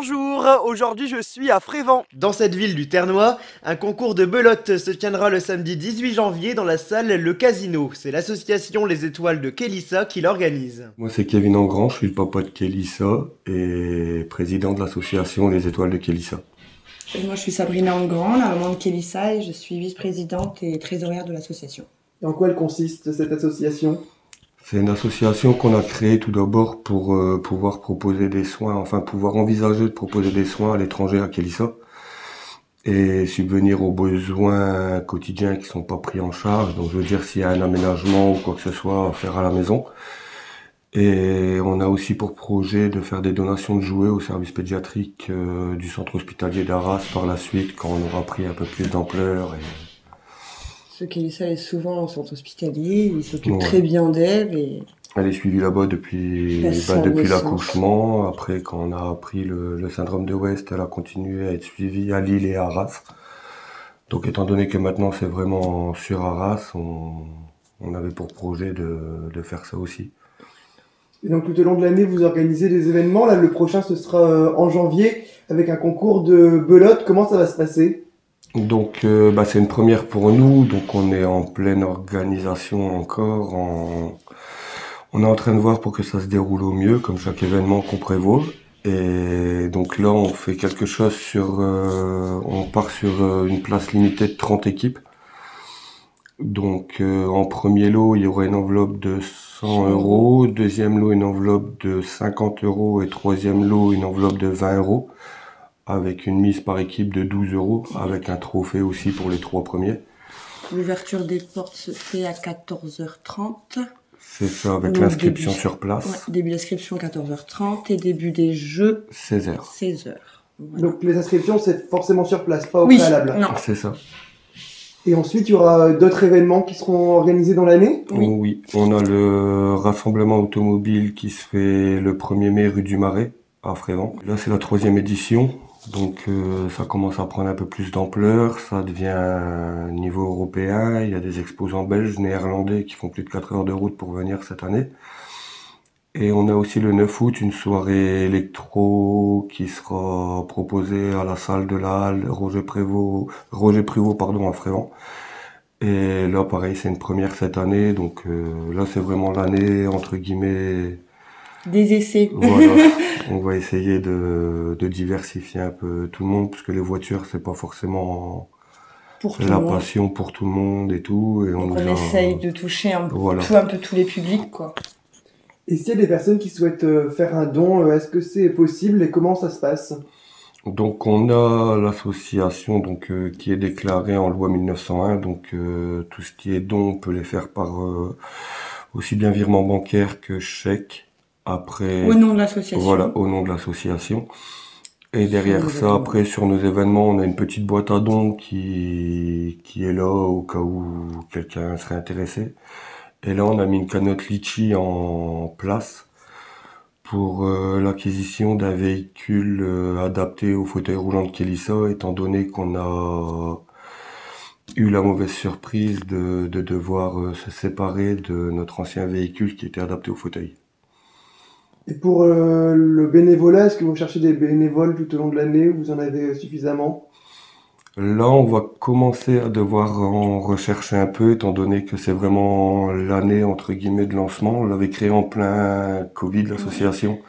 Bonjour, aujourd'hui je suis à Frévent. Dans cette ville du Ternois, un concours de belote se tiendra le samedi 18 janvier dans la salle Le Casino. C'est l'association Les Étoiles de Kélissa qui l'organise. Moi, c'est Kevin Engrand, je suis le papa de Kélissa et président de l'association Les Étoiles de Kélissa. Et moi, je suis Sabrina Engrand, la maman de Kélissa, et je suis vice-présidente et trésorière de l'association. En quoi elle consiste, cette association ? C'est une association qu'on a créée tout d'abord pour pouvoir proposer des soins, enfin pouvoir envisager de proposer des soins à l'étranger à Kélissa et subvenir aux besoins quotidiens qui sont pas pris en charge. Donc je veux dire s'il y a un aménagement ou quoi que ce soit à faire à la maison. Et on a aussi pour projet de faire des donations de jouets au service pédiatrique du centre hospitalier d'Arras par la suite quand on aura pris un peu plus d'ampleur. Ce Kélissa est souvent au centre hospitalier, il s'occupe très bien d'Ève et... Elle est suivie là-bas depuis l'accouchement. Après, quand on a appris le syndrome de West, elle a continué à être suivie à Lille et à Arras. Donc étant donné que maintenant c'est vraiment sur Arras, on avait pour projet de faire ça aussi. Et donc tout au long de l'année, vous organisez des événements. Là, le prochain, ce sera en janvier, avec un concours de belote. Comment ça va se passer ? Donc c'est une première pour nous, donc on est en pleine organisation encore. On est en train de voir pour que ça se déroule au mieux, comme chaque événement qu'on prévoit. Et donc là, on fait quelque chose on part sur une place limitée de 30 équipes. Donc en premier lot, il y aura une enveloppe de 100 €, deuxième lot une enveloppe de 50 € et troisième lot une enveloppe de 20 €, avec une mise par équipe de 12 €, avec un trophée aussi pour les 3 premiers. L'ouverture des portes se fait à 14h30. C'est ça, avec l'inscription sur place. Ouais, début d'inscription 14h30 et début des jeux 16h. 16h. Voilà. Donc les inscriptions, c'est forcément sur place, pas au préalable. Non. C'est ça. Et ensuite, il y aura d'autres événements qui seront organisés dans l'année ? Oui, on a le rassemblement automobile qui se fait le 1er mai rue du Marais, à Frévent. Là, c'est la 3e édition, donc ça commence à prendre un peu plus d'ampleur, ça devient un niveau européen, il y a des exposants belges, néerlandais qui font plus de 4 heures de route pour venir cette année. Et on a aussi le 9 août une soirée électro qui sera proposée à la salle de la Halle Roger Prévost, à Frévent. Et là, pareil, c'est une première cette année, donc là, c'est vraiment l'année, entre guillemets... Des essais. Voilà, on va essayer de diversifier un peu tout le monde, parce que les voitures, c'est pas forcément la passion pour tout le monde et tout. Et donc on essaye de toucher un peu tous les publics, quoi. Et s'il y a des personnes qui souhaitent faire un don, est-ce que c'est possible et comment ça se passe ? Donc on a l'association qui est déclarée en loi 1901, donc tout ce qui est don, on peut les faire par aussi bien virement bancaire que chèque. Après, au nom de l'association. Voilà, au nom de l'association. Et derrière ça, après, sur nos événements, on a une petite boîte à dons qui est là au cas où quelqu'un serait intéressé. Et là, on a mis une cagnotte Litchi en place pour l'acquisition d'un véhicule adapté au fauteuil roulant de Kélissa, étant donné qu'on a eu la mauvaise surprise de devoir se séparer de notre ancien véhicule qui était adapté au fauteuil. Et pour le bénévolat, est-ce que vous cherchez des bénévoles tout au long de l'année ou vous en avez suffisamment ? Là, on va commencer à devoir en rechercher un peu, étant donné que c'est vraiment l'année, entre guillemets, de lancement. On l'avait créé en plein Covid, l'association.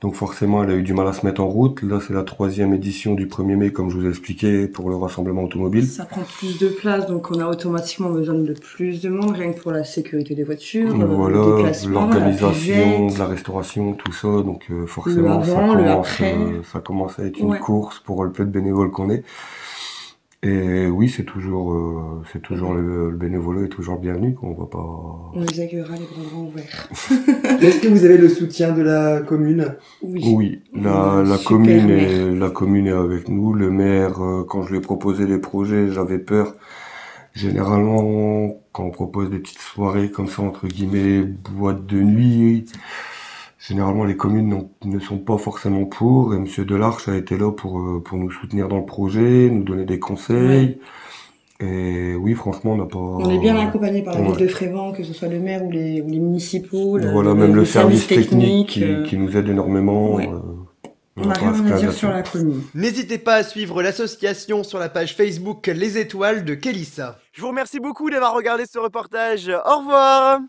Donc forcément, elle a eu du mal à se mettre en route. Là, c'est la 3e édition du 1er mai, comme je vous ai expliqué, pour le rassemblement automobile. Ça prend plus de place, donc on a automatiquement besoin de plus de monde, rien que pour la sécurité des voitures, voilà, le déplacement, l'organisation, de la restauration, tout ça. Donc forcément, ça commence à être une course pour le peu de bénévoles qu'on est. Et oui, c'est toujours le bénévolat est toujours bienvenu, qu'on va pas... On les accueillera les bras grands ouverts. Est-ce que vous avez le soutien de la commune ? Oui, la commune est avec nous. Le maire, quand je lui ai proposé les projets, j'avais peur. Généralement, quand on propose des petites soirées comme ça, entre guillemets, boîte de nuit, généralement les communes ne sont pas forcément pour. Et Monsieur Delarche a été là pour nous soutenir dans le projet, nous donner des conseils. Et oui, franchement, on est bien accompagné par la ville de Frévent, que ce soit le maire ou les municipaux. Voilà, même le service technique qui nous aide énormément. On n'a rien à dire sur la commune. N'hésitez pas à suivre l'association sur la page Facebook Les Étoiles de Kélissa. Je vous remercie beaucoup d'avoir regardé ce reportage. Au revoir.